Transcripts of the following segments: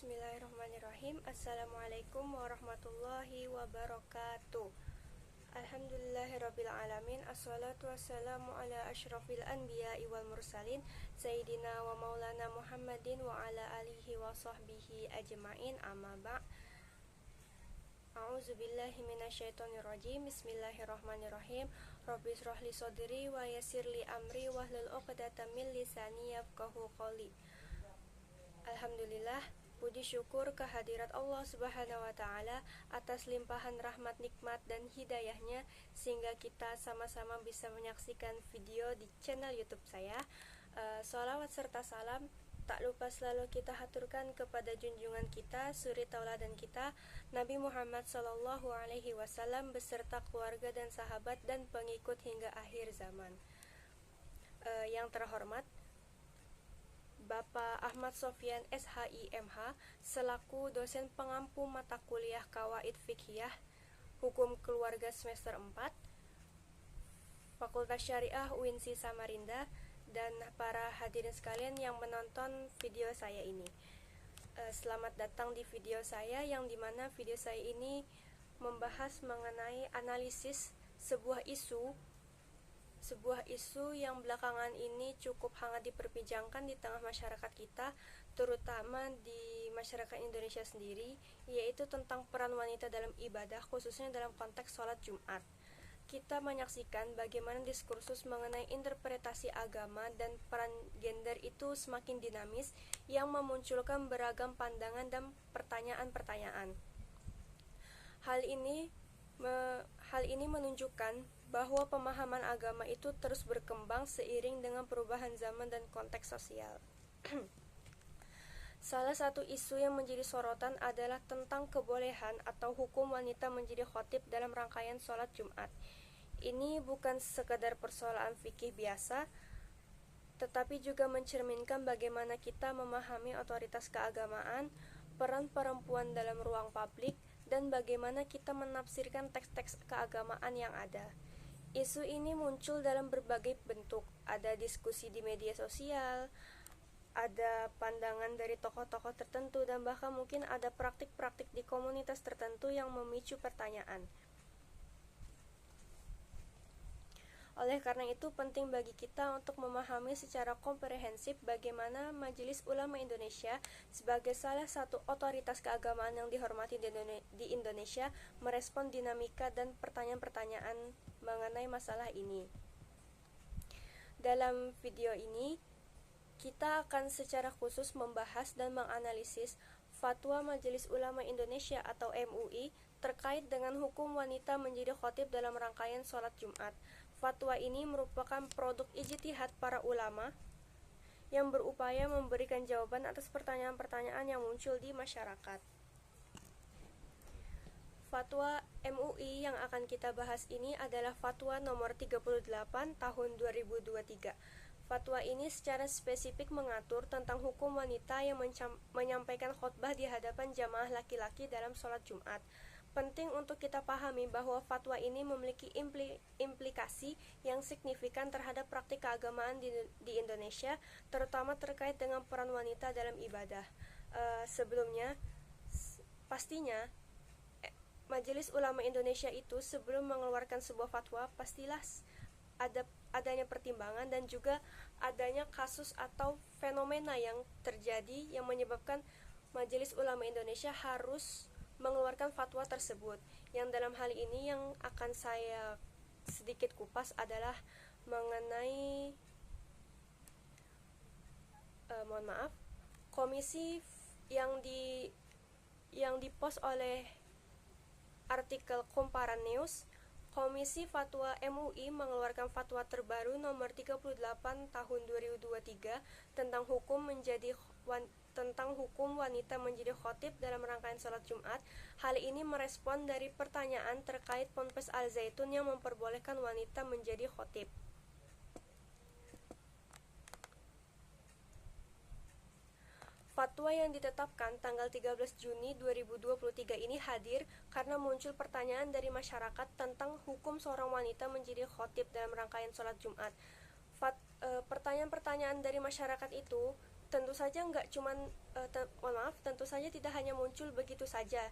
Bismillahirrahmanirrahim. Assalamualaikum warahmatullahi wabarakatuh. Alhamdulillahirrabbilalamin. Assalatu wassalamu ala ashrafil anbiya'i wal mursalin Sayyidina wa maulana Muhammadin wa ala alihi wa sahbihi ajma'in, amma ba' A'udzubillahi minasyaitonirrajim. Bismillahirrahmanirrahim. Rabbi shrahli sodri wa yassirli amri wahlul 'uqdatam min lisani yafqahu qawli. Alhamdulillah, puji syukur kehadirat Allah Subhanahu wa Ta'ala atas limpahan rahmat, nikmat, dan hidayahnya sehingga kita sama-sama bisa menyaksikan video di channel YouTube saya. Sholawat serta salam tak lupa selalu kita haturkan kepada junjungan kita, suri tauladan kita, Nabi Muhammad Sallallahu Alaihi Wasallam beserta keluarga dan sahabat dan pengikut hingga akhir zaman. Yang terhormat Bapak Ahmad Sofyan SHIMH selaku dosen pengampu mata kuliah Qawaid Fiqhiyah Hukum Keluarga semester 4 Fakultas Syariah UINSI Samarinda, dan para hadirin sekalian yang menonton video saya ini. Selamat datang di video saya, yang dimana video saya ini membahas mengenai analisis sebuah isu yang belakangan ini cukup hangat diperbincangkan di tengah masyarakat kita, terutama di masyarakat Indonesia sendiri, yaitu tentang peran wanita dalam ibadah, khususnya dalam konteks sholat Jumat. Kita menyaksikan bagaimana diskursus mengenai interpretasi agama dan peran gender itu semakin dinamis, yang memunculkan beragam pandangan dan pertanyaan-pertanyaan. Hal ini menunjukkan bahwa pemahaman agama itu terus berkembang seiring dengan perubahan zaman dan konteks sosial. Salah satu isu yang menjadi sorotan adalah tentang kebolehan atau hukum wanita menjadi khatib dalam rangkaian sholat Jumat. Ini bukan sekadar persoalan fikih biasa, tetapi juga mencerminkan bagaimana kita memahami otoritas keagamaan, peran perempuan dalam ruang publik, dan bagaimana kita menafsirkan teks-teks keagamaan yang ada. Isu ini muncul dalam berbagai bentuk. Ada diskusi di media sosial, ada pandangan dari tokoh-tokoh tertentu, dan bahkan mungkin ada praktik-praktik di komunitas tertentu yang memicu pertanyaan. Oleh karena itu, penting bagi kita untuk memahami secara komprehensif bagaimana Majelis Ulama Indonesia sebagai salah satu otoritas keagamaan yang dihormati di Indonesia merespon dinamika dan pertanyaan-pertanyaan mengenai masalah ini. Dalam video ini, kita akan secara khusus membahas dan menganalisis Fatwa Majelis Ulama Indonesia atau MUI terkait dengan hukum wanita menjadi khatib dalam rangkaian sholat Jumat. Fatwa ini merupakan produk ijtihad para ulama yang berupaya memberikan jawaban atas pertanyaan-pertanyaan yang muncul di masyarakat. Fatwa MUI yang akan kita bahas ini adalah Fatwa nomor 38 tahun 2023. Fatwa ini secara spesifik mengatur tentang hukum wanita yang menyampaikan khutbah di hadapan jamaah laki-laki dalam sholat Jumat. Penting untuk kita pahami bahwa fatwa ini memiliki implikasi yang signifikan terhadap praktik keagamaan di Indonesia, terutama terkait dengan peran wanita dalam ibadah. Sebelumnya, pastinya Majelis Ulama Indonesia itu sebelum mengeluarkan sebuah fatwa pastilah adanya pertimbangan dan juga adanya kasus atau fenomena yang terjadi yang menyebabkan Majelis Ulama Indonesia harus mengeluarkan fatwa tersebut. Yang dalam hal ini yang akan saya sedikit kupas adalah mengenai komisi yang dipost oleh artikel Kumparan News. Komisi Fatwa MUI mengeluarkan fatwa terbaru nomor 38 tahun 2023 tentang hukum wanita menjadi khatib dalam rangkaian sholat Jumat. Hal ini merespon dari pertanyaan terkait Ponpes Al Zaitun yang memperbolehkan wanita menjadi khatib. Fatwa yang ditetapkan tanggal 13 Juni 2023 ini hadir karena muncul pertanyaan dari masyarakat tentang hukum seorang wanita menjadi khatib dalam rangkaian sholat Jumat. Pertanyaan-pertanyaan dari masyarakat itu Tentu saja nggak cuman tentu saja tidak hanya muncul begitu saja,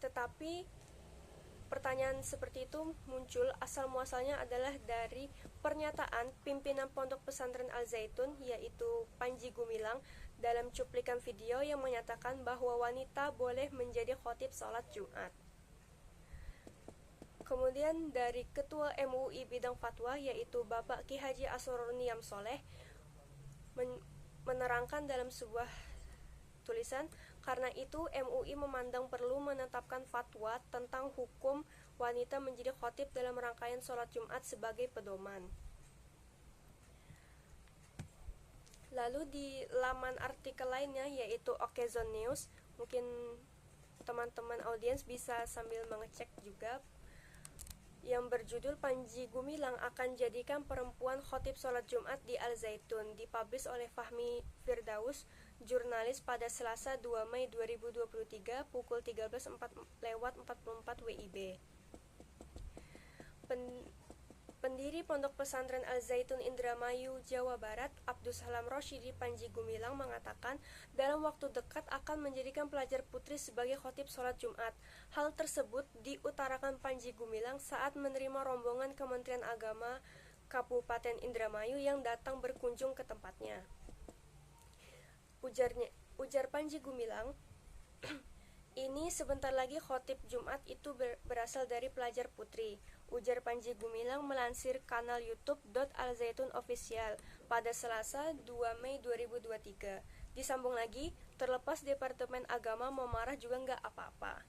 tetapi pertanyaan seperti itu muncul asal muasalnya adalah dari pernyataan pimpinan Pondok Pesantren Al Zaitun, yaitu Panji Gumilang, dalam cuplikan video yang menyatakan bahwa wanita boleh menjadi khotib sholat Jumat. Kemudian dari Ketua MUI bidang fatwa, yaitu Bapak Ki Haji Asrorun Niam Soleh, menerangkan dalam sebuah tulisan, karena itu MUI memandang perlu menetapkan fatwa tentang hukum wanita menjadi khotib dalam rangkaian sholat Jumat sebagai pedoman. Lalu di laman artikel lainnya, yaitu Okezon News, mungkin teman-teman audiens bisa sambil mengecek juga, yang berjudul Panji Gumilang akan jadikan perempuan khotib sholat Jumat di Al Zaitun, dipublish oleh Fahmi Firdaus, jurnalis, pada Selasa 2 Mei 2023 pukul 13.44 WIB. Pendiri Pondok Pesantren Al Zaitun Indramayu, Jawa Barat, Abdus Salam Rosyidi Panji Gumilang mengatakan dalam waktu dekat akan menjadikan pelajar putri sebagai khotib sholat Jumat. Hal tersebut diutarakan Panji Gumilang saat menerima rombongan Kementerian Agama Kabupaten Indramayu yang datang berkunjung ke tempatnya. Ujar Panji Gumilang, ini sebentar lagi khotib Jumat itu berasal dari pelajar putri. Ujar Panji Gumilang melansir kanal YouTube @alzaitun official pada Selasa 2 Mei 2023. Disambung lagi, terlepas Departemen Agama mau marah juga nggak apa-apa.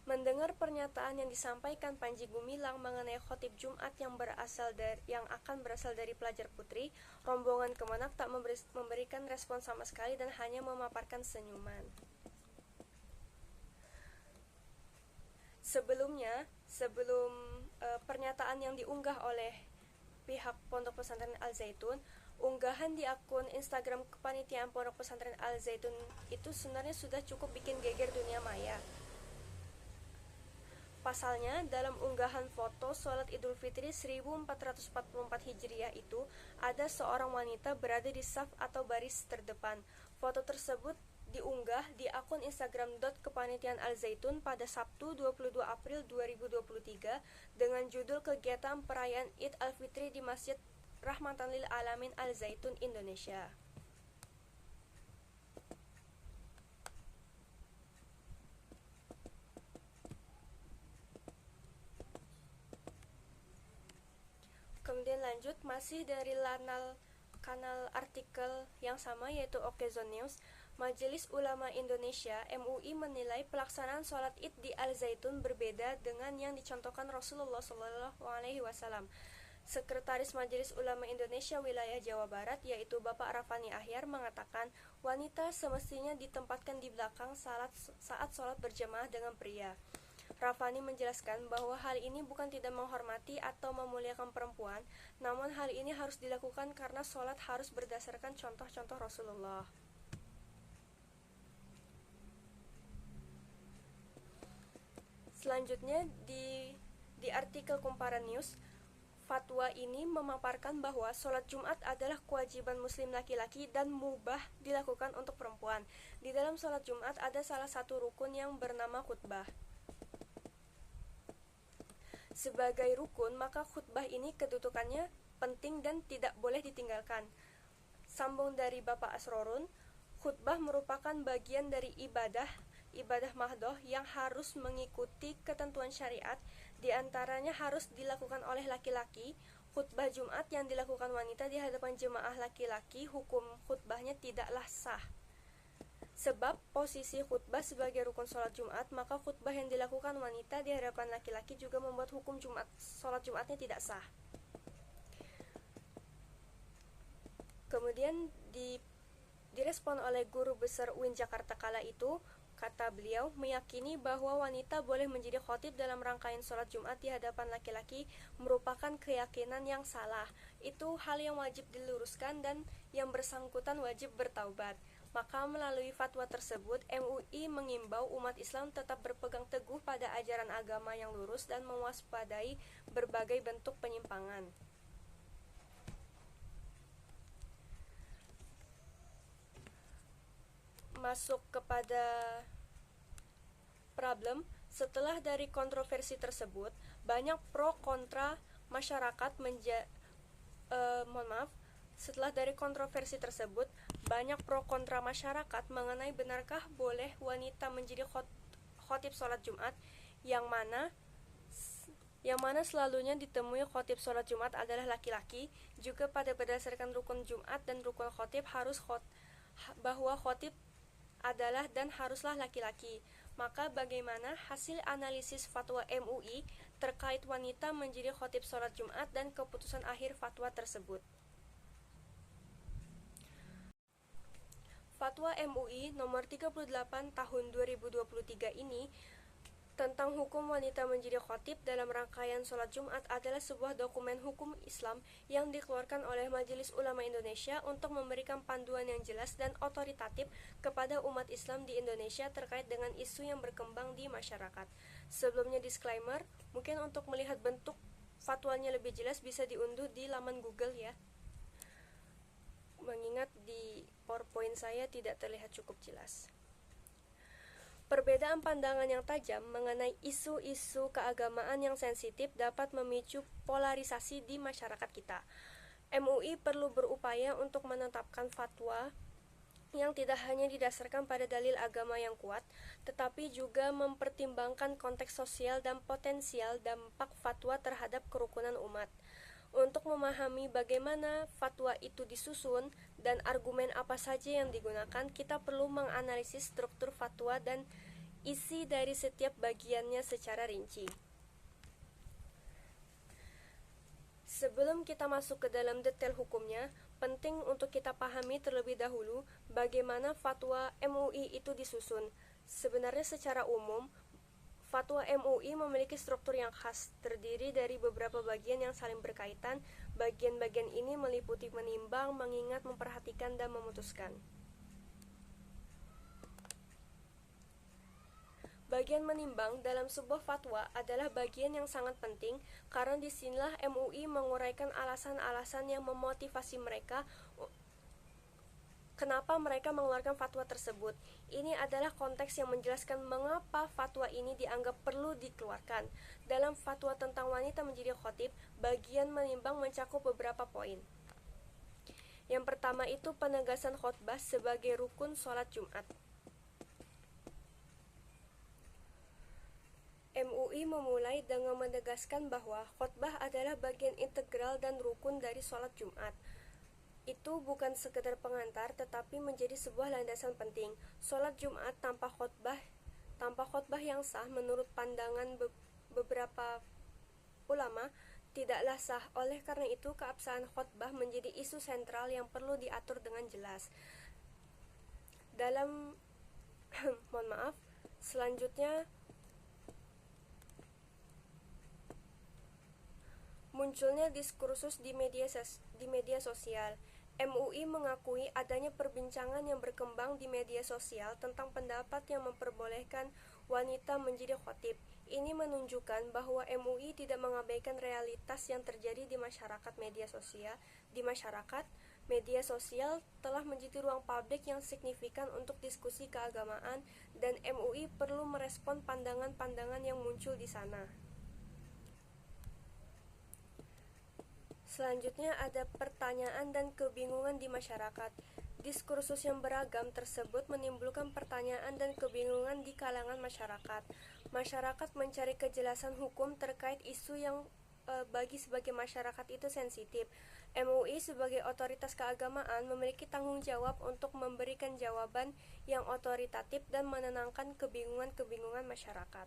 Mendengar pernyataan yang disampaikan Panji Gumilang mengenai khotib Jumat yang akan berasal dari pelajar putri, rombongan Kemenak tak memberikan respon sama sekali dan hanya memaparkan senyuman. Sebelum pernyataan yang diunggah oleh pihak Pondok Pesantren Al Zaitun, unggahan di akun Instagram kepanitiaan Pondok Pesantren Al Zaitun itu sebenarnya sudah cukup bikin geger dunia maya. Pasalnya, dalam unggahan foto sholat Idul Fitri 1444 Hijriah itu, ada seorang wanita berada di saf atau baris terdepan. Foto tersebut diunggah di akun Instagram @kepanitiaan Al Zaitun pada Sabtu 22 April 2023 dengan judul kegiatan perayaan Id Al-Fitri di Masjid Rahmatan lil Alamin Al Zaitun, Indonesia. Kemudian lanjut, masih dari kanal artikel yang sama, yaitu Okezon News, Majelis Ulama Indonesia MUI menilai pelaksanaan sholat Id di Al Zaitun berbeda dengan yang dicontohkan Rasulullah SAW. Sekretaris Majelis Ulama Indonesia Wilayah Jawa Barat, yaitu Bapak Rafani Ahyar, mengatakan wanita semestinya ditempatkan di belakang saat sholat berjamaah dengan pria. Rafani menjelaskan bahwa hal ini bukan tidak menghormati atau memuliakan perempuan, namun hal ini harus dilakukan karena sholat harus berdasarkan contoh-contoh Rasulullah. Selanjutnya di artikel Kumparan News, fatwa ini memaparkan bahwa sholat Jumat adalah kewajiban muslim laki-laki dan mubah dilakukan untuk perempuan. Di dalam sholat Jumat ada salah satu rukun yang bernama khutbah. Sebagai rukun, maka khutbah ini kedudukannya penting dan tidak boleh ditinggalkan. Sambung dari Bapak Asrorun, khutbah merupakan bagian dari ibadah mahdoh yang harus mengikuti ketentuan syariat, diantaranya harus dilakukan oleh laki-laki. Khutbah Jumat yang dilakukan wanita di hadapan jemaah laki-laki, hukum khutbahnya tidaklah sah. Sebab posisi khutbah sebagai rukun sholat Jumat, maka khutbah yang dilakukan wanita di hadapan laki-laki juga membuat hukum sholat Jumatnya tidak sah. Kemudian direspon oleh Guru Besar UIN Jakarta kala itu, kata beliau, meyakini bahwa wanita boleh menjadi khotib dalam rangkaian sholat Jumat di hadapan laki-laki merupakan keyakinan yang salah. Itu hal yang wajib diluruskan dan yang bersangkutan wajib bertaubat. Maka melalui fatwa tersebut, MUI mengimbau umat Islam tetap berpegang teguh pada ajaran agama yang lurus dan mewaspadai berbagai bentuk penyimpangan. masuk kepada problem. Setelah dari kontroversi tersebut, banyak pro kontra masyarakat Setelah dari kontroversi tersebut, banyak pro kontra masyarakat mengenai benarkah boleh wanita menjadi khotib sholat Jumat, yang mana selalunya ditemui khotib sholat Jumat adalah laki-laki. Juga pada berdasarkan rukun Jumat dan rukun khotib bahwa khotib adalah dan haruslah laki-laki. Maka bagaimana hasil analisis fatwa MUI terkait wanita menjadi khotib sholat Jumat dan keputusan akhir fatwa tersebut? Fatwa MUI nomor 38 tahun 2023 ini tentang hukum wanita menjadi khotib dalam rangkaian sholat Jumat adalah sebuah dokumen hukum Islam yang dikeluarkan oleh Majelis Ulama Indonesia untuk memberikan panduan yang jelas dan otoritatif kepada umat Islam di Indonesia terkait dengan isu yang berkembang di masyarakat. Sebelumnya disclaimer, mungkin untuk melihat bentuk fatwanya lebih jelas bisa diunduh di laman Google ya. Mengingat di PowerPoint saya tidak terlihat cukup jelas. Perbedaan pandangan yang tajam mengenai isu-isu keagamaan yang sensitif dapat memicu polarisasi di masyarakat kita. MUI perlu berupaya untuk menetapkan fatwa yang tidak hanya didasarkan pada dalil agama yang kuat, tetapi juga mempertimbangkan konteks sosial dan potensial dampak fatwa terhadap kerukunan umat. Untuk memahami bagaimana fatwa itu disusun dan argumen apa saja yang digunakan, kita perlu menganalisis struktur fatwa dan isi dari setiap bagiannya secara rinci. Sebelum kita masuk ke dalam detail hukumnya, penting untuk kita pahami terlebih dahulu bagaimana fatwa MUI itu disusun. Sebenarnya secara umum, fatwa MUI memiliki struktur yang khas, terdiri dari beberapa bagian yang saling berkaitan. Bagian-bagian ini meliputi menimbang, mengingat, memperhatikan, dan memutuskan. Bagian menimbang dalam sebuah fatwa adalah bagian yang sangat penting, karena disinilah MUI menguraikan alasan-alasan yang memotivasi mereka kenapa mereka mengeluarkan fatwa tersebut. Ini adalah konteks yang menjelaskan mengapa fatwa ini dianggap perlu dikeluarkan. Dalam fatwa tentang wanita menjadi khotib, bagian menimbang mencakup beberapa poin. Yang pertama itu penegasan khotbah sebagai rukun sholat Jumat. MUI memulai dengan menegaskan bahwa khotbah adalah bagian integral dan rukun dari sholat Jumat. Itu bukan sekedar pengantar, tetapi menjadi sebuah landasan penting. Sholat Jumat tanpa khotbah yang sah menurut pandangan beberapa ulama tidaklah sah. Oleh karena itu, keabsahan khotbah menjadi isu sentral yang perlu diatur dengan jelas. Dalam selanjutnya munculnya diskursus di media sosial. MUI mengakui adanya perbincangan yang berkembang di media sosial tentang pendapat yang memperbolehkan wanita menjadi khotib. Ini menunjukkan bahwa MUI tidak mengabaikan realitas yang terjadi di masyarakat. Media sosial telah menjadi ruang publik yang signifikan untuk diskusi keagamaan, dan MUI perlu merespon pandangan-pandangan yang muncul di sana. Selanjutnya ada pertanyaan dan kebingungan di masyarakat. Diskursus yang beragam tersebut menimbulkan pertanyaan dan kebingungan di kalangan masyarakat. Masyarakat mencari kejelasan hukum terkait isu yang bagi sebagian masyarakat itu sensitif. MUI sebagai otoritas keagamaan memiliki tanggung jawab untuk memberikan jawaban yang otoritatif dan menenangkan kebingungan-kebingungan masyarakat.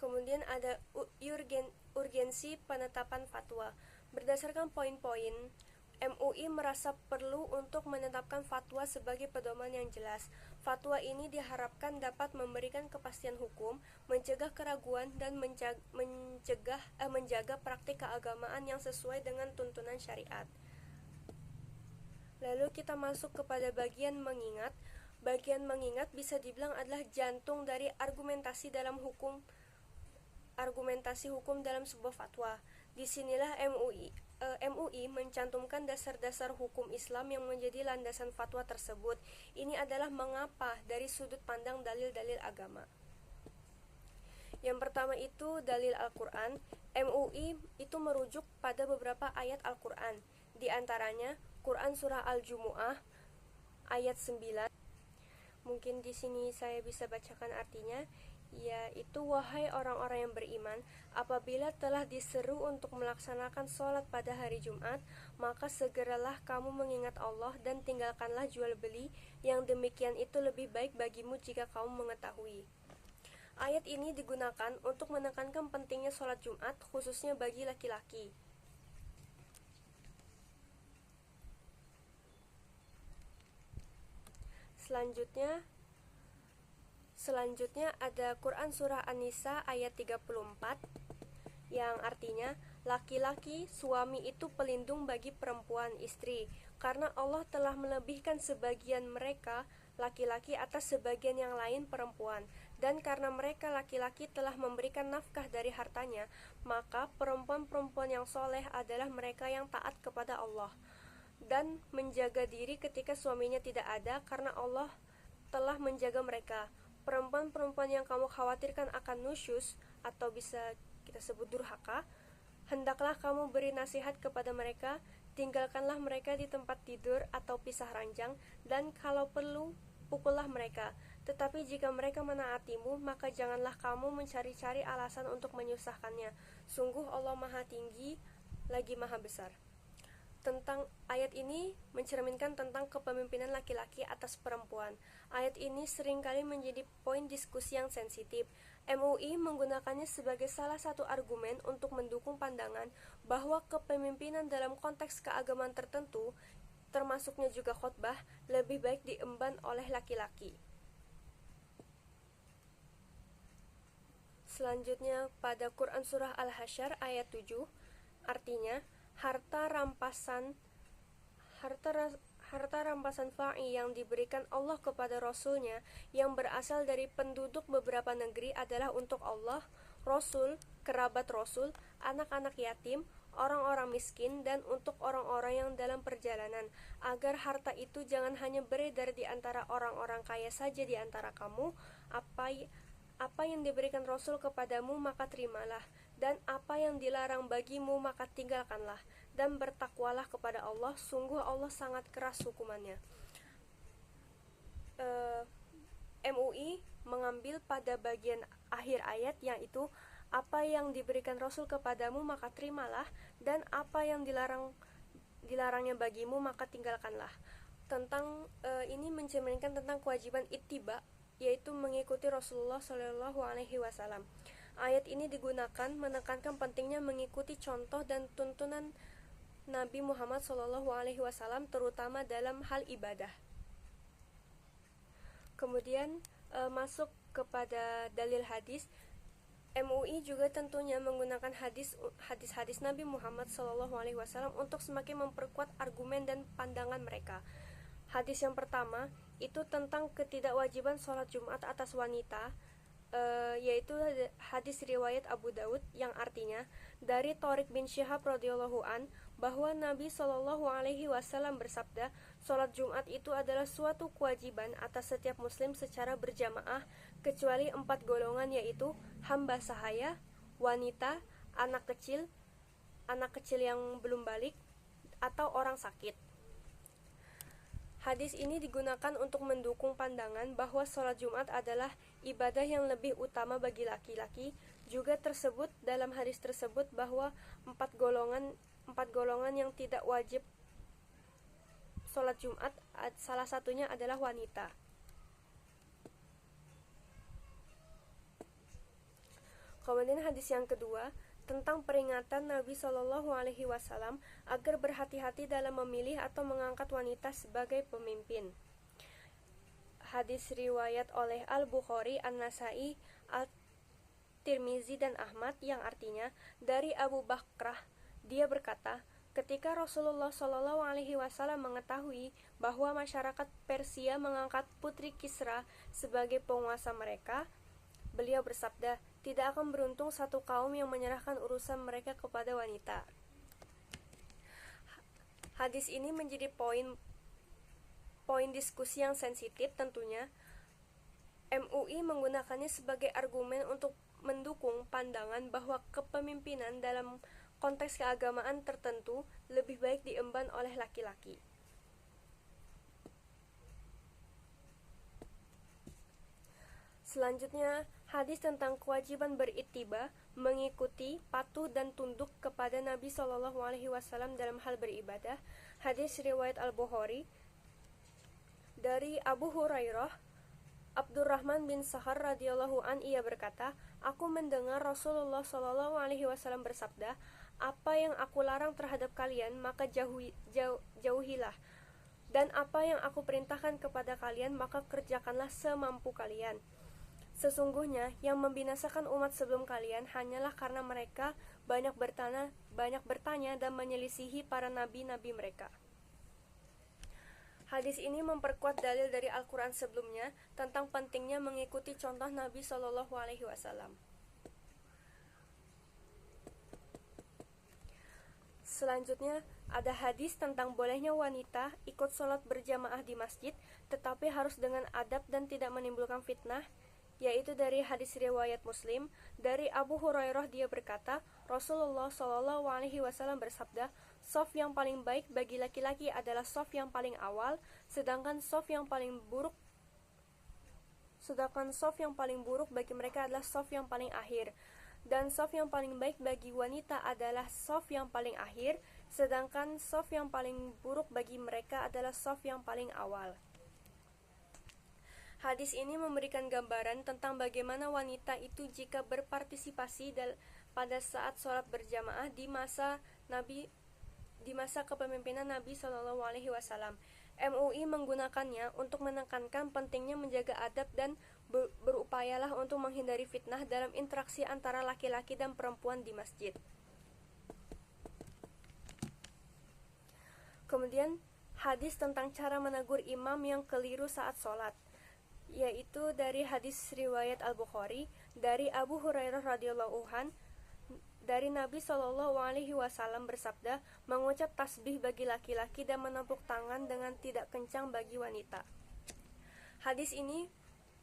Kemudian ada urgensi penetapan fatwa. Berdasarkan poin-poin, MUI merasa perlu untuk menetapkan fatwa sebagai pedoman yang jelas. Fatwa ini diharapkan dapat memberikan kepastian hukum, mencegah keraguan, dan menjaga praktik keagamaan yang sesuai dengan tuntunan syariat. Lalu kita masuk kepada bagian mengingat. Bagian mengingat bisa dibilang adalah jantung dari argumentasi hukum dalam sebuah fatwa. Disinilah MUI mencantumkan dasar-dasar hukum Islam yang menjadi landasan fatwa tersebut. Ini adalah mengapa dari sudut pandang dalil-dalil agama. Yang pertama itu dalil Al-Quran. MUI itu merujuk pada beberapa ayat Al-Quran. Di antaranya Quran Surah Al-Jumu'ah ayat 9. Mungkin di sini saya bisa bacakan artinya, yaitu wahai orang-orang yang beriman, apabila telah diseru untuk melaksanakan sholat pada hari Jumat, maka segeralah kamu mengingat Allah dan tinggalkanlah jual beli, yang demikian itu lebih baik bagimu jika kamu mengetahui. Ayat ini digunakan untuk menekankan pentingnya sholat Jumat khususnya bagi laki-laki. Selanjutnya ada Quran Surah An-Nisa ayat 34 yang artinya laki-laki suami itu pelindung bagi perempuan istri, karena Allah telah melebihkan sebagian mereka laki-laki atas sebagian yang lain perempuan, dan karena mereka laki-laki telah memberikan nafkah dari hartanya, maka perempuan-perempuan yang soleh adalah mereka yang taat kepada Allah dan menjaga diri ketika suaminya tidak ada, karena Allah telah menjaga mereka. Perempuan-perempuan yang kamu khawatirkan akan nusyus atau bisa kita sebut durhaka, hendaklah kamu beri nasihat kepada mereka, tinggalkanlah mereka di tempat tidur atau pisah ranjang, dan kalau perlu pukullah mereka. Tetapi jika mereka menaatimu, maka janganlah kamu mencari-cari alasan untuk menyusahkannya. Sungguh Allah Maha Tinggi lagi Maha Besar. Tentang ayat ini mencerminkan tentang kepemimpinan laki-laki atas perempuan. Ayat ini seringkali menjadi poin diskusi yang sensitif. MUI menggunakannya sebagai salah satu argumen untuk mendukung pandangan bahwa kepemimpinan dalam konteks keagamaan tertentu, termasuknya juga khotbah, lebih baik diemban oleh laki-laki. Selanjutnya pada Quran Surah Al-Hasyr ayat 7, artinya harta rampasan fa'i yang diberikan Allah kepada Rasulnya yang berasal dari penduduk beberapa negeri adalah untuk Allah, Rasul, kerabat Rasul, anak-anak yatim, orang-orang miskin, dan untuk orang-orang yang dalam perjalanan, agar harta itu jangan hanya beredar di antara orang-orang kaya saja di antara kamu. Apa yang diberikan Rasul kepadamu maka terimalah, dan apa yang dilarang bagimu maka tinggalkanlah, dan bertakwalah kepada Allah, sungguh Allah sangat keras hukumannya. MUI mengambil pada bagian akhir ayat, yaitu apa yang diberikan Rasul kepadamu maka terimalah, dan apa yang dilarangnya bagimu maka tinggalkanlah. Ini mencerminkan tentang kewajiban ittiba, yaitu mengikuti Rasulullah SAW. Ayat ini digunakan menekankan pentingnya mengikuti contoh dan tuntunan Nabi Muhammad SAW, terutama dalam hal ibadah. Kemudian masuk kepada dalil hadis. MUI juga tentunya menggunakan hadis-hadis Nabi Muhammad SAW untuk semakin memperkuat argumen dan pandangan mereka. Hadis yang pertama itu tentang ketidakwajiban sholat Jumat atas wanita, yaitu hadis riwayat Abu Daud yang artinya dari Thariq bin Syihab radhiyallahu an bahwa Nabi SAW bersabda, sholat Jumat itu adalah suatu kewajiban atas setiap muslim secara berjamaah kecuali 4 golongan, yaitu hamba sahaya, wanita, anak kecil yang belum balik, atau orang sakit. Hadis ini digunakan untuk mendukung pandangan bahwa sholat Jumat adalah ibadah yang lebih utama bagi laki-laki. Juga tersebut dalam hadis tersebut bahwa 4 golongan yang tidak wajib sholat Jumat, salah satunya adalah wanita. Kemudian hadis yang kedua tentang peringatan Nabi SAW agar berhati-hati dalam memilih atau mengangkat wanita sebagai pemimpin. Hadis riwayat oleh Al-Bukhari, An-Nasai, Al-Tirmizi, dan Ahmad yang artinya dari Abu Bakrah, dia berkata, ketika Rasulullah SAW mengetahui bahwa masyarakat Persia mengangkat putri Kisra sebagai penguasa mereka, beliau bersabda, tidak akan beruntung satu kaum yang menyerahkan urusan mereka kepada wanita. Hadis ini menjadi poin diskusi yang sensitif tentunya. MUI menggunakannya sebagai argumen untuk mendukung pandangan bahwa kepemimpinan dalam konteks keagamaan tertentu lebih baik diemban oleh laki-laki. Selanjutnya, hadis tentang kewajiban berittiba, mengikuti, patuh dan tunduk kepada Nabi SAW dalam hal beribadah. Hadis riwayat Al-Bukhari dari Abu Hurairah, Abdurrahman bin Sahar radhiyallahu an, ia berkata, aku mendengar Rasulullah SAW bersabda, apa yang aku larang terhadap kalian maka jauhilah, dan apa yang aku perintahkan kepada kalian maka kerjakanlah semampu kalian. Sesungguhnya yang membinasakan umat sebelum kalian hanyalah karena mereka banyak bertanya dan menyelisihi para nabi-nabi mereka. Hadis ini memperkuat dalil dari Al-Quran sebelumnya tentang pentingnya mengikuti contoh Nabi SAW. Selanjutnya, ada hadis tentang bolehnya wanita ikut sholat berjamaah di masjid, tetapi harus dengan adab dan tidak menimbulkan fitnah, yaitu dari hadis riwayat Muslim dari Abu Hurairah, dia berkata, Rasulullah SAW bersabda, shaf yang paling baik bagi laki-laki adalah shaf yang paling awal, sedangkan shaf yang paling buruk bagi mereka adalah shaf yang paling akhir, dan shaf yang paling baik bagi wanita adalah shaf yang paling akhir, sedangkan shaf yang paling buruk bagi mereka adalah shaf yang paling awal. Hadis ini memberikan gambaran tentang bagaimana wanita itu jika berpartisipasi pada saat sholat berjamaah di masa kepemimpinan Nabi SAW. MUI menggunakannya untuk menekankan pentingnya menjaga adab dan berupayalah untuk menghindari fitnah dalam interaksi antara laki-laki dan perempuan di masjid. Kemudian, hadis tentang cara menegur imam yang keliru saat sholat, yaitu dari hadis riwayat Al-Bukhari dari Abu Hurairah radhiyallahu an, dari Nabi SAW bersabda, mengucap tasbih bagi laki-laki dan menepuk tangan dengan tidak kencang bagi wanita. Hadis ini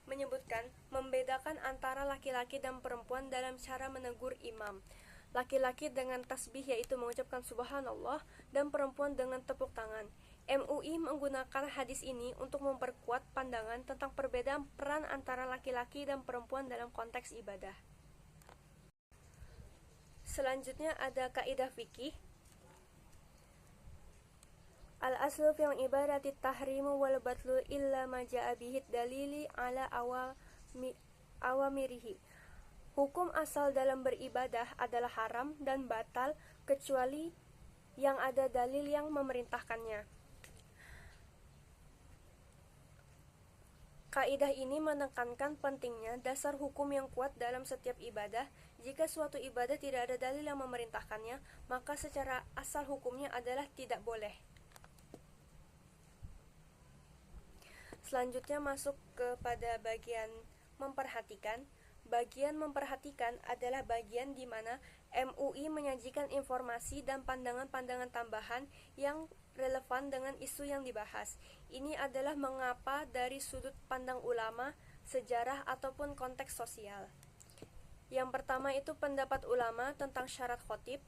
menyebutkan membedakan antara laki-laki dan perempuan dalam cara menegur imam. Laki-laki dengan tasbih yaitu mengucapkan subhanallah, dan perempuan dengan tepuk tangan. MUI menggunakan hadis ini untuk memperkuat pandangan tentang perbedaan peran antara laki-laki dan perempuan dalam konteks ibadah. Selanjutnya ada kaidah fikih. Al-aslu fil ibadati tahrimu wal batlu illa ma ja'a bihi dalili ala awamirihi. Hukum asal dalam beribadah adalah haram dan batal kecuali yang ada dalil yang memerintahkannya. Kaidah ini menekankan pentingnya dasar hukum yang kuat dalam setiap ibadah. Jika suatu ibadah tidak ada dalil yang memerintahkannya, maka secara asal hukumnya adalah tidak boleh. Selanjutnya masuk kepada bagian memperhatikan. Bagian memperhatikan adalah bagian di mana MUI menyajikan informasi dan pandangan-pandangan tambahan yang relevan dengan isu yang dibahas. Ini adalah mengapa dari sudut pandang ulama, sejarah, ataupun konteks sosial. Yang pertama itu pendapat ulama tentang syarat khotib.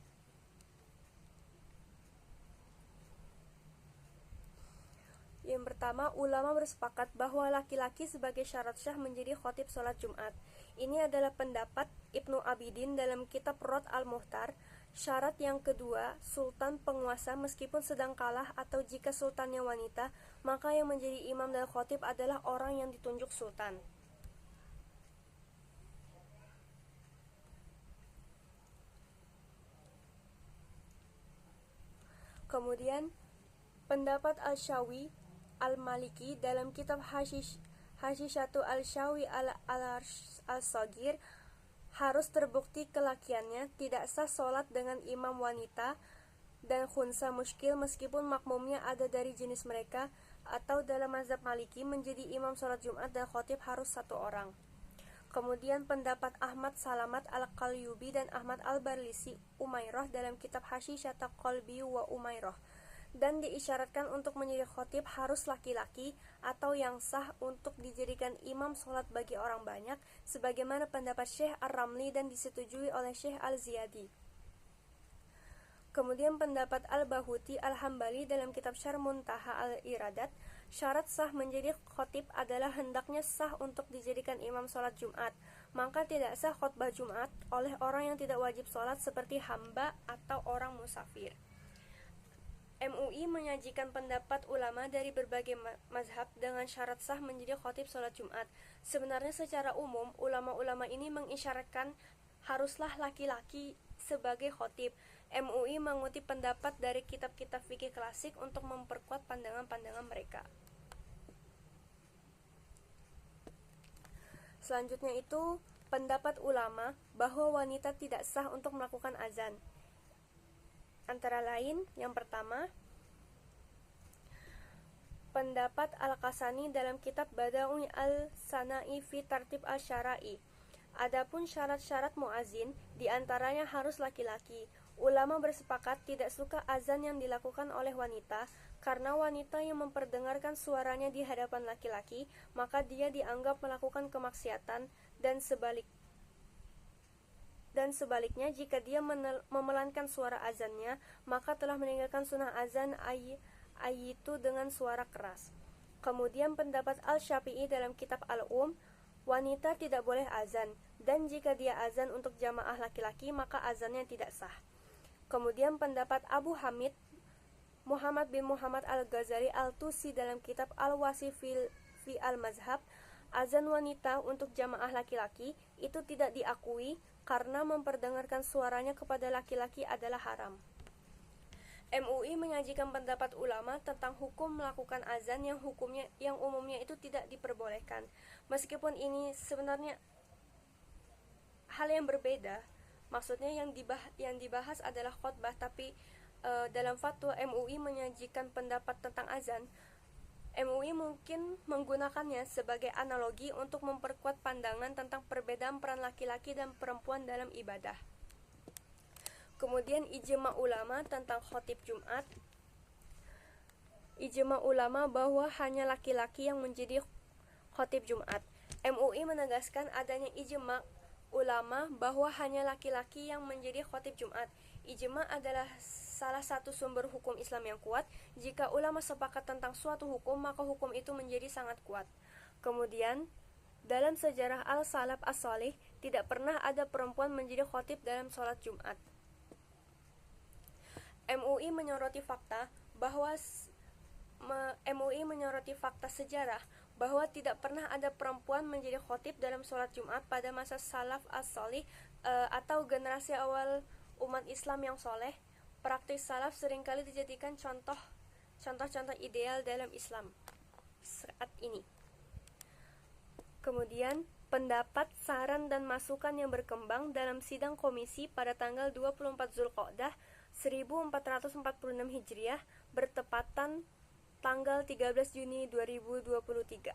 Yang pertama, ulama bersepakat bahwa laki-laki sebagai syarat syah menjadi khotib sholat Jumat. Ini adalah pendapat Ibnu Abidin dalam kitab Rod Al-Muhtar. Syarat yang kedua, sultan penguasa meskipun sedang kalah atau jika sultannya wanita, maka yang menjadi imam dan khotib adalah orang yang ditunjuk sultan. Kemudian, pendapat Al-Syawi Al-Maliki dalam kitab Hashishatu Al-Syawi Al-Sagir, harus terbukti kelakiannya, tidak sah sholat dengan imam wanita dan khunsa muskil meskipun makmumnya ada dari jenis mereka, atau dalam mazhab Maliki menjadi imam sholat Jumat dan khotib harus satu orang. Kemudian pendapat Ahmad Salamat Al-Qalyubi dan Ahmad Al-Barlisi Umairah dalam kitab Hashishatu Qalbi wa Umairah. dan diisyaratkan untuk menjadi khatib harus laki-laki atau yang sah untuk dijadikan imam sholat bagi orang banyak, sebagaimana pendapat Syekh Ar-Ramli dan disetujui oleh Syekh Al-Ziyadi. Kemudian pendapat Al-Bahuti Al-Hambali dalam kitab Syarh Muntaha Al-Iradat, syarat sah menjadi khatib adalah hendaknya sah untuk dijadikan imam sholat Jumat. Maka tidak sah khutbah Jumat oleh orang yang tidak wajib sholat seperti hamba atau orang musafir. MUI menyajikan pendapat ulama dari berbagai mazhab dengan syarat sah menjadi khatib sholat Jumat. Sebenarnya secara umum, ulama-ulama ini mengisyaratkan haruslah laki-laki sebagai khatib. MUI mengutip pendapat dari kitab-kitab fikih klasik untuk memperkuat pandangan-pandangan mereka. Selanjutnya itu pendapat ulama bahwa wanita tidak sah untuk melakukan azan. Antara lain, yang pertama, pendapat Al-Qasani dalam kitab Badawi Al-Sana'i fi Tartib Al-Syara'i. Adapun syarat-syarat muazin, diantaranya harus laki-laki. Ulama bersepakat tidak suka azan yang dilakukan oleh wanita, karena wanita yang memperdengarkan suaranya di hadapan laki-laki, maka dia dianggap melakukan kemaksiatan, dan sebaliknya jika dia memelankan suara azannya, maka telah meninggalkan sunnah azan itu dengan suara keras. Kemudian pendapat Al-Syafi'i dalam kitab wanita tidak boleh azan, dan jika dia azan untuk jamaah laki-laki, maka azannya tidak sah. Kemudian pendapat Abu Hamid Muhammad bin Muhammad Al-Ghazali Al-Tusi dalam kitab Al-Wasi fi Al-Mazhab, azan wanita untuk jamaah laki-laki itu tidak diakui karena memperdengarkan suaranya kepada laki-laki adalah haram. MUI menyajikan pendapat ulama tentang hukum melakukan azan yang umumnya itu tidak diperbolehkan. Meskipun ini sebenarnya hal yang berbeda, maksudnya yang dibahas adalah khutbah, tapi dalam fatwa MUI menyajikan pendapat tentang azan. MUI mungkin menggunakannya sebagai analogi untuk memperkuat pandangan tentang perbedaan peran laki-laki dan perempuan dalam ibadah. Kemudian ijma ulama tentang khatib Jumat. Ijma ulama bahwa hanya laki-laki yang menjadi khatib Jumat. MUI menegaskan adanya ijma ulama bahwa hanya laki-laki yang menjadi khatib Jumat. Ijma adalah salah satu sumber hukum Islam yang kuat. Jika ulama sepakat tentang suatu hukum, maka hukum itu menjadi sangat kuat. Kemudian, dalam sejarah Al-Salaf As-Salih, tidak pernah ada perempuan menjadi khatib dalam sholat Jumat. MUI menyoroti fakta sejarah bahwa tidak pernah ada perempuan menjadi khatib dalam sholat Jumat pada masa Salaf As-Salih atau generasi awal umat Islam yang soleh. Praktik salaf seringkali dijadikan contoh-contoh ideal dalam Islam saat ini. Kemudian, pendapat, saran, dan masukan yang berkembang dalam sidang komisi pada tanggal 24 Zulqa'dah 1446 Hijriah bertepatan tanggal 13 Juni 2023.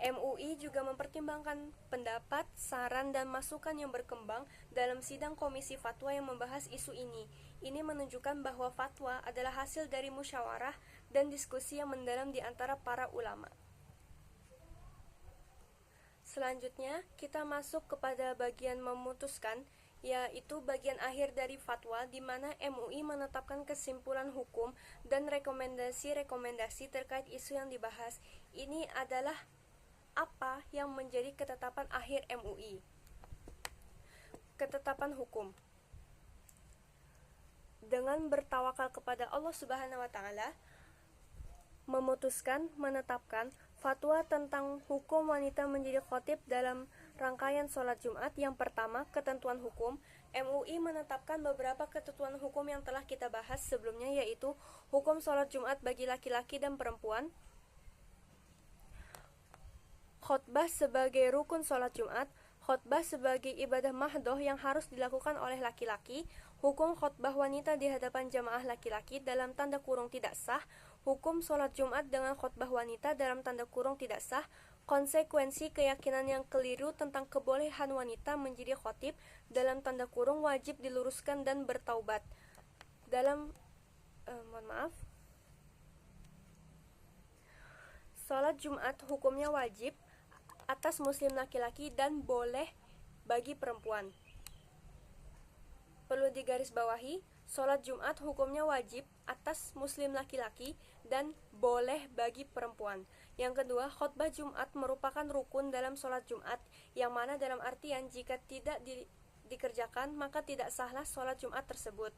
MUI juga mempertimbangkan pendapat, saran, dan masukan yang berkembang dalam sidang komisi fatwa yang membahas isu ini. Ini menunjukkan bahwa fatwa adalah hasil dari musyawarah dan diskusi yang mendalam di antara para ulama. Selanjutnya, kita masuk kepada bagian memutuskan, yaitu bagian akhir dari fatwa di mana MUI menetapkan kesimpulan hukum dan rekomendasi-rekomendasi terkait isu yang dibahas. Ini adalah apa yang menjadi ketetapan akhir MUI. Ketetapan hukum. Dengan bertawakal kepada Allah Subhanahu wa taala, menetapkan fatwa tentang hukum wanita menjadi khatib dalam rangkaian sholat Jumat. Yang pertama, ketentuan hukum. MUI menetapkan beberapa ketentuan hukum yang telah kita bahas sebelumnya, yaitu hukum sholat Jumat bagi laki-laki dan perempuan, khutbah sebagai rukun sholat Jumat, khutbah sebagai ibadah mahdoh yang harus dilakukan oleh laki-laki, hukum khutbah wanita di hadapan jamaah laki-laki dalam tanda kurung tidak sah, hukum sholat Jumat dengan khutbah wanita dalam tanda kurung tidak sah, konsekuensi keyakinan yang keliru tentang kebolehan wanita menjadi khatib dalam tanda kurung wajib diluruskan dan bertaubat. Dalam Mohon maaf. Sholat Jumat hukumnya wajib atas muslim laki-laki dan boleh bagi perempuan. Perlu digarisbawahi, sholat Jumat hukumnya wajib atas muslim laki-laki dan boleh bagi perempuan. Yang kedua, khotbah Jumat merupakan rukun dalam sholat Jumat, yang mana dalam artian jika tidak dikerjakan, maka tidak sahlah sholat Jumat tersebut.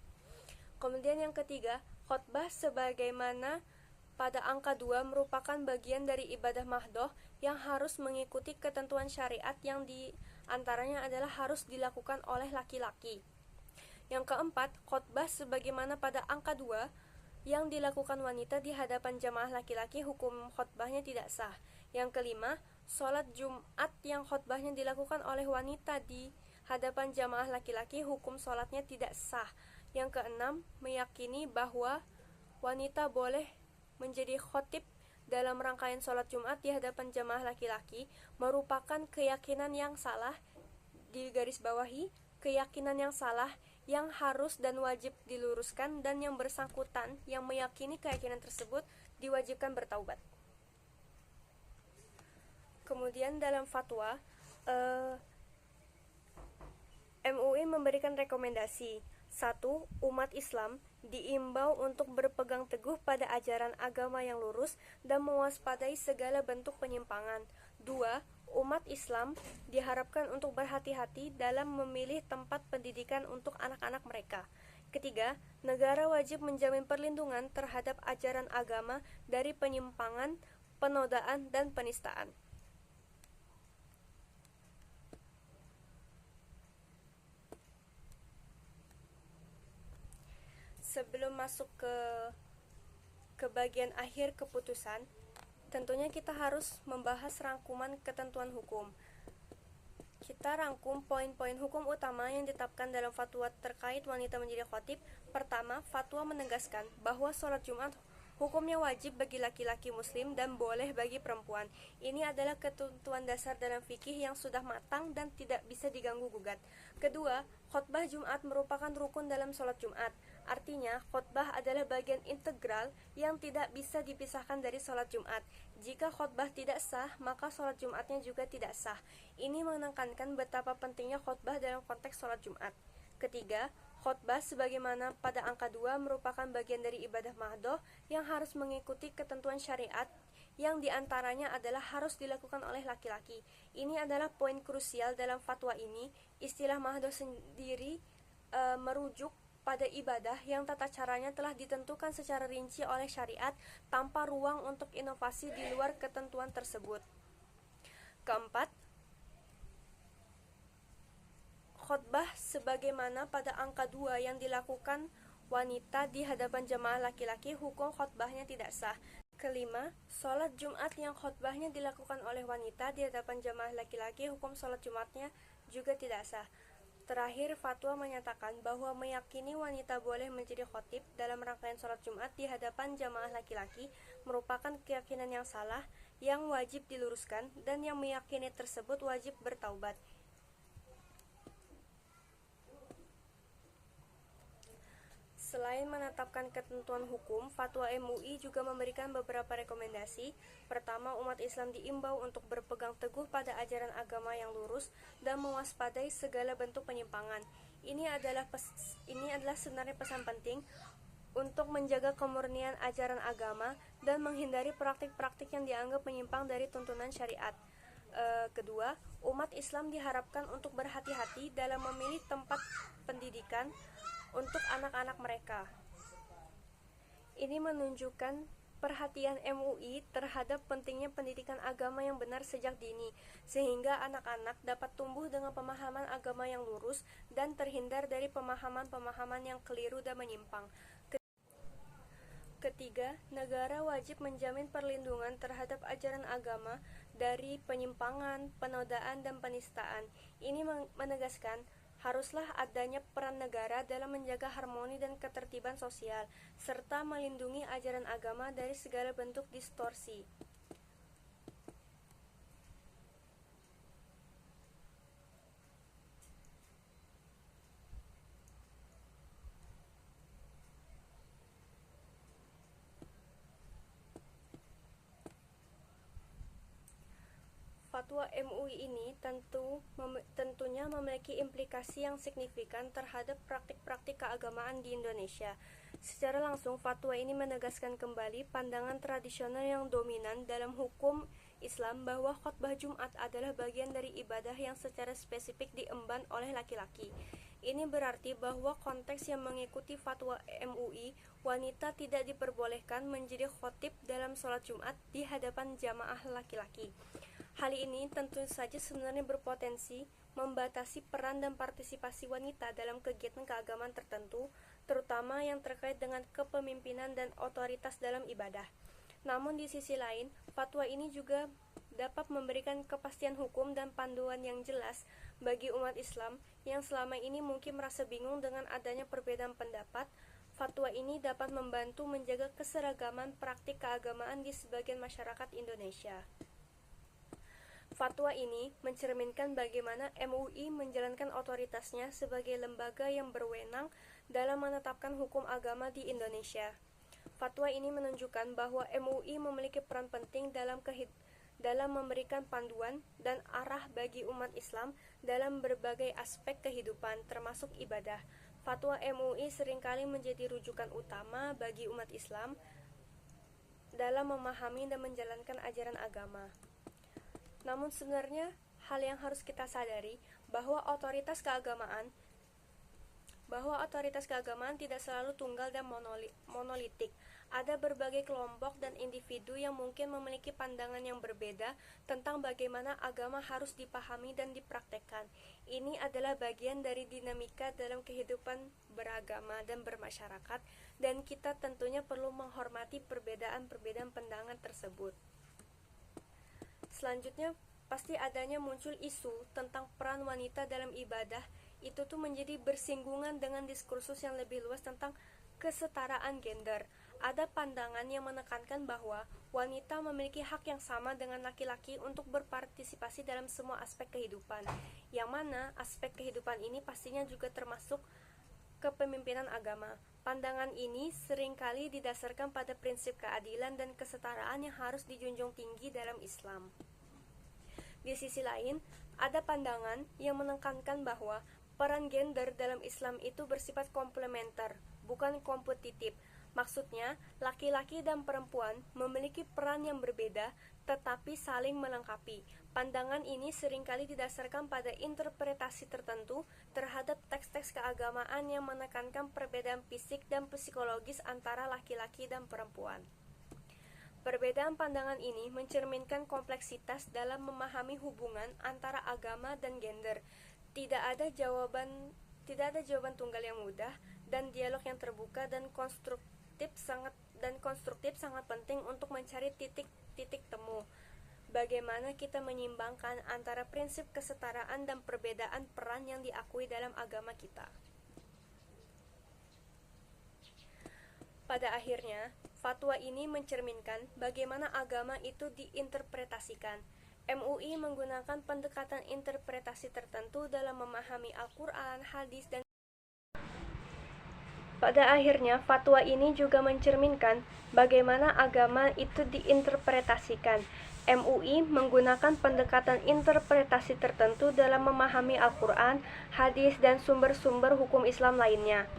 Kemudian yang ketiga, khotbah sebagaimana pada angka 2 merupakan bagian dari ibadah mahdoh yang harus mengikuti ketentuan syariat yang diantaranya adalah harus dilakukan oleh laki-laki. Yang keempat, khotbah sebagaimana pada angka 2 yang dilakukan wanita di hadapan jamaah laki-laki, hukum khotbahnya tidak sah. Yang kelima, sholat Jumat yang khotbahnya dilakukan oleh wanita di hadapan jamaah laki-laki, hukum sholatnya tidak sah. Yang keenam, meyakini bahwa wanita boleh menjadi khotib dalam rangkaian sholat Jumat di hadapan jamaah laki-laki merupakan keyakinan yang salah. Digarisbawahi, keyakinan yang salah yang harus dan wajib diluruskan, dan yang bersangkutan yang meyakini keyakinan tersebut diwajibkan bertaubat. Kemudian dalam fatwa, MUI memberikan rekomendasi. 1. Umat Islam diimbau untuk berpegang teguh pada ajaran agama yang lurus dan mewaspadai segala bentuk penyimpangan. 2. Umat Islam diharapkan untuk berhati-hati dalam memilih tempat pendidikan untuk anak-anak mereka. Ketiga, negara wajib menjamin perlindungan terhadap ajaran agama dari penyimpangan, penodaan, dan penistaan. Sebelum masuk ke bagian akhir keputusan, tentunya kita harus membahas rangkuman ketentuan hukum. Kita rangkum poin-poin hukum utama yang ditetapkan dalam fatwa terkait wanita menjadi khotib. Pertama, fatwa menegaskan bahwa sholat Jumat hukumnya wajib bagi laki-laki muslim dan boleh bagi perempuan. Ini adalah ketentuan dasar dalam fikih yang sudah matang dan tidak bisa diganggu-gugat. Kedua, khotbah Jumat merupakan rukun dalam sholat Jumat. Artinya, khotbah adalah bagian integral yang tidak bisa dipisahkan dari sholat Jumat. Jika khotbah tidak sah, maka sholat Jumatnya juga tidak sah. Ini menekankan betapa pentingnya khotbah dalam konteks sholat Jumat. Ketiga, khotbah sebagaimana pada angka 2 merupakan bagian dari ibadah mahdoh yang harus mengikuti ketentuan syariat, yang diantaranya adalah harus dilakukan oleh laki-laki. Ini adalah poin krusial dalam fatwa ini. Istilah mahdoh sendiri merujuk pada ibadah yang tata caranya telah ditentukan secara rinci oleh syariat tanpa ruang untuk inovasi di luar ketentuan tersebut. Keempat, khotbah sebagaimana pada angka 2 yang dilakukan wanita di hadapan jamaah laki-laki, hukum khotbahnya tidak sah. Kelima, sholat Jumat yang khotbahnya dilakukan oleh wanita di hadapan jamaah laki-laki, hukum sholat Jumatnya juga tidak sah. Terakhir, fatwa menyatakan bahwa meyakini wanita boleh menjadi khotib dalam rangkaian sholat Jumat di hadapan jamaah laki-laki merupakan keyakinan yang salah yang wajib diluruskan, dan yang meyakini tersebut wajib bertaubat. Selain menetapkan ketentuan hukum, fatwa MUI juga memberikan beberapa rekomendasi. Pertama, umat Islam diimbau untuk berpegang teguh pada ajaran agama yang lurus dan mewaspadai segala bentuk penyimpangan. Ini adalah sebenarnya pesan penting untuk menjaga kemurnian ajaran agama dan menghindari praktik-praktik yang dianggap menyimpang dari tuntunan syariat. Kedua, umat Islam diharapkan untuk berhati-hati dalam memilih tempat pendidikan untuk anak-anak mereka. Ini menunjukkan perhatian MUI terhadap pentingnya pendidikan agama yang benar sejak dini, sehingga anak-anak dapat tumbuh dengan pemahaman agama yang lurus dan terhindar dari pemahaman-pemahaman yang keliru dan menyimpang. Ketiga, negara wajib menjamin perlindungan terhadap ajaran agama dari penyimpangan, penodaan, dan penistaan. Ini menegaskan haruslah adanya peran negara dalam menjaga harmoni dan ketertiban sosial, serta melindungi ajaran agama dari segala bentuk distorsi. Fatwa MUI ini tentunya memiliki implikasi yang signifikan terhadap praktik-praktik keagamaan di Indonesia. Secara langsung, fatwa ini menegaskan kembali pandangan tradisional yang dominan dalam hukum Islam bahwa khotbah Jumat adalah bagian dari ibadah yang secara spesifik diemban oleh laki-laki. Ini berarti bahwa konteks yang mengikuti fatwa MUI, wanita tidak diperbolehkan menjadi khotib dalam sholat Jumat di hadapan jamaah laki-laki. Hal ini tentu saja sebenarnya berpotensi membatasi peran dan partisipasi wanita dalam kegiatan keagamaan tertentu, terutama yang terkait dengan kepemimpinan dan otoritas dalam ibadah. Namun di sisi lain, fatwa ini juga dapat memberikan kepastian hukum dan panduan yang jelas bagi umat Islam yang selama ini mungkin merasa bingung dengan adanya perbedaan pendapat. Fatwa ini dapat membantu menjaga keseragaman praktik keagamaan di sebagian masyarakat Indonesia. Fatwa ini mencerminkan bagaimana MUI menjalankan otoritasnya sebagai lembaga yang berwenang dalam menetapkan hukum agama di Indonesia. Fatwa ini menunjukkan bahwa MUI memiliki peran penting dalam memberikan panduan dan arah bagi umat Islam dalam berbagai aspek kehidupan, termasuk ibadah. Fatwa MUI seringkali menjadi rujukan utama bagi umat Islam dalam memahami dan menjalankan ajaran agama. Namun sebenarnya hal yang harus kita sadari bahwa otoritas keagamaan tidak selalu tunggal dan monolitik. Ada berbagai kelompok dan individu yang mungkin memiliki pandangan yang berbeda tentang bagaimana agama harus dipahami dan dipraktekkan. Ini adalah bagian dari dinamika dalam kehidupan beragama dan bermasyarakat, dan kita tentunya perlu menghormati perbedaan-perbedaan pandangan tersebut. Selanjutnya, pasti adanya muncul isu tentang peran wanita dalam ibadah. Itu tuh menjadi bersinggungan dengan diskursus yang lebih luas tentang kesetaraan gender. Ada pandangan yang menekankan bahwa wanita memiliki hak yang sama dengan laki-laki untuk berpartisipasi dalam semua aspek kehidupan, yang mana aspek kehidupan ini pastinya juga termasuk kepemimpinan agama. Pandangan ini seringkali didasarkan pada prinsip keadilan dan kesetaraan yang harus dijunjung tinggi dalam Islam. Di sisi lain, ada pandangan yang menekankan bahwa peran gender dalam Islam itu bersifat komplementer, bukan kompetitif. Maksudnya, laki-laki dan perempuan memiliki peran yang berbeda, tetapi saling melengkapi. Pandangan ini seringkali didasarkan pada interpretasi tertentu terhadap teks-teks keagamaan yang menekankan perbedaan fisik dan psikologis antara laki-laki dan perempuan. Perbedaan pandangan ini mencerminkan kompleksitas dalam memahami hubungan antara agama dan gender. Tidak ada jawaban tunggal yang mudah, dan dialog yang terbuka dan konstruktif sangat penting untuk mencari titik temu. Bagaimana kita menyeimbangkan antara prinsip kesetaraan dan perbedaan peran yang diakui dalam agama kita. Pada akhirnya, fatwa ini mencerminkan bagaimana agama itu diinterpretasikan. MUI menggunakan pendekatan interpretasi tertentu dalam memahami Al-Quran, hadis, dan pada akhirnya, fatwa ini juga mencerminkan bagaimana agama itu diinterpretasikan. MUI menggunakan pendekatan interpretasi tertentu dalam memahami Al-Quran, hadis, dan sumber-sumber hukum Islam lainnya.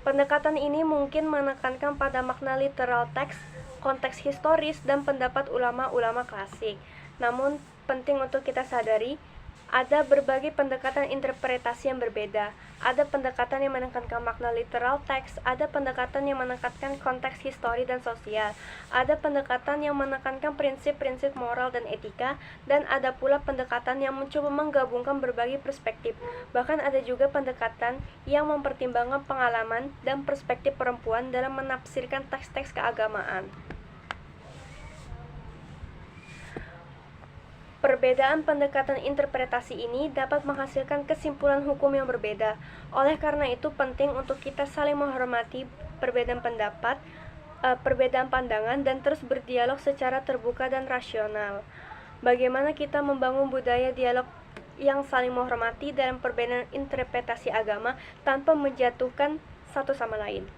Pendekatan ini mungkin menekankan pada makna literal teks, konteks historis, dan pendapat ulama-ulama klasik. Namun, penting untuk kita sadari, ada berbagai pendekatan interpretasi yang berbeda. Ada pendekatan yang menekankan makna literal teks, ada pendekatan yang menekankan konteks histori dan sosial, ada pendekatan yang menekankan prinsip-prinsip moral dan etika, dan ada pula pendekatan yang mencoba menggabungkan berbagai perspektif. Bahkan ada juga pendekatan yang mempertimbangkan pengalaman dan perspektif perempuan dalam menafsirkan teks-teks keagamaan. Perbedaan pendekatan interpretasi ini dapat menghasilkan kesimpulan hukum yang berbeda. Oleh karena itu penting untuk kita saling menghormati perbedaan pendapat, perbedaan pandangan, dan terus berdialog secara terbuka dan rasional. Bagaimana kita membangun budaya dialog yang saling menghormati dalam perbedaan interpretasi agama tanpa menjatuhkan satu sama lain.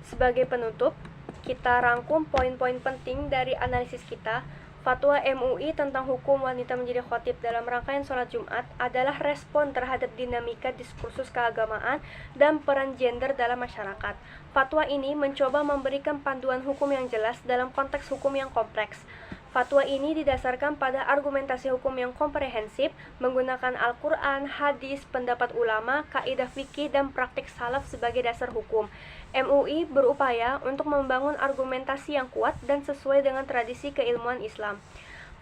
Sebagai penutup, kita rangkum poin-poin penting dari analisis kita. Fatwa MUI tentang hukum wanita menjadi khatib dalam rangkaian sholat Jumat adalah respon terhadap dinamika diskursus keagamaan dan peran gender dalam masyarakat. Fatwa ini mencoba memberikan panduan hukum yang jelas dalam konteks hukum yang kompleks. Fatwa ini didasarkan pada argumentasi hukum yang komprehensif, menggunakan Al-Quran, hadis, pendapat ulama, kaidah fikih, dan praktik salaf sebagai dasar hukum. MUI berupaya untuk membangun argumentasi yang kuat dan sesuai dengan tradisi keilmuan Islam.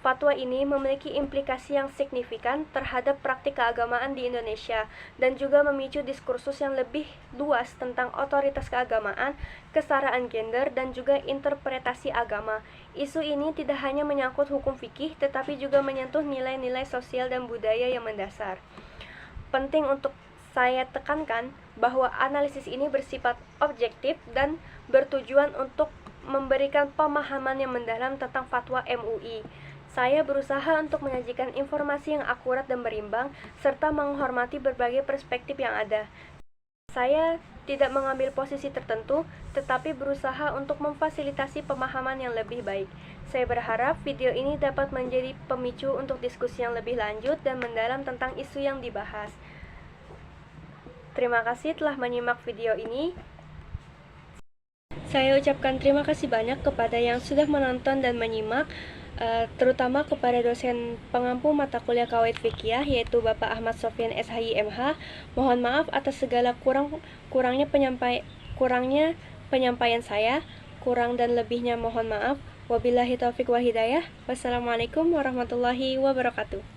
Fatwa ini memiliki implikasi yang signifikan terhadap praktik keagamaan di Indonesia dan juga memicu diskursus yang lebih luas tentang otoritas keagamaan, kesetaraan gender, dan juga interpretasi agama. Isu ini tidak hanya menyangkut hukum fikih, tetapi juga menyentuh nilai-nilai sosial dan budaya yang mendasar. Penting untuk saya tekankan bahwa analisis ini bersifat objektif dan bertujuan untuk memberikan pemahaman yang mendalam tentang fatwa MUI. Saya berusaha untuk menyajikan informasi yang akurat dan berimbang, serta menghormati berbagai perspektif yang ada. Saya tidak mengambil posisi tertentu, tetapi berusaha untuk memfasilitasi pemahaman yang lebih baik. Saya berharap video ini dapat menjadi pemicu untuk diskusi yang lebih lanjut dan mendalam tentang isu yang dibahas. Terima kasih telah menyimak video ini. Saya ucapkan terima kasih banyak kepada yang sudah menonton dan menyimak, terutama kepada dosen pengampu mata kuliah Qawaid Fiqhiyah yaitu Bapak Ahmad Sofyan SHI MH. Mohon maaf atas segala kurangnya penyampaian saya. Kurang dan lebihnya mohon maaf. Wabillahi taufiq wa hidayah. Wassalamualaikum warahmatullahi wabarakatuh.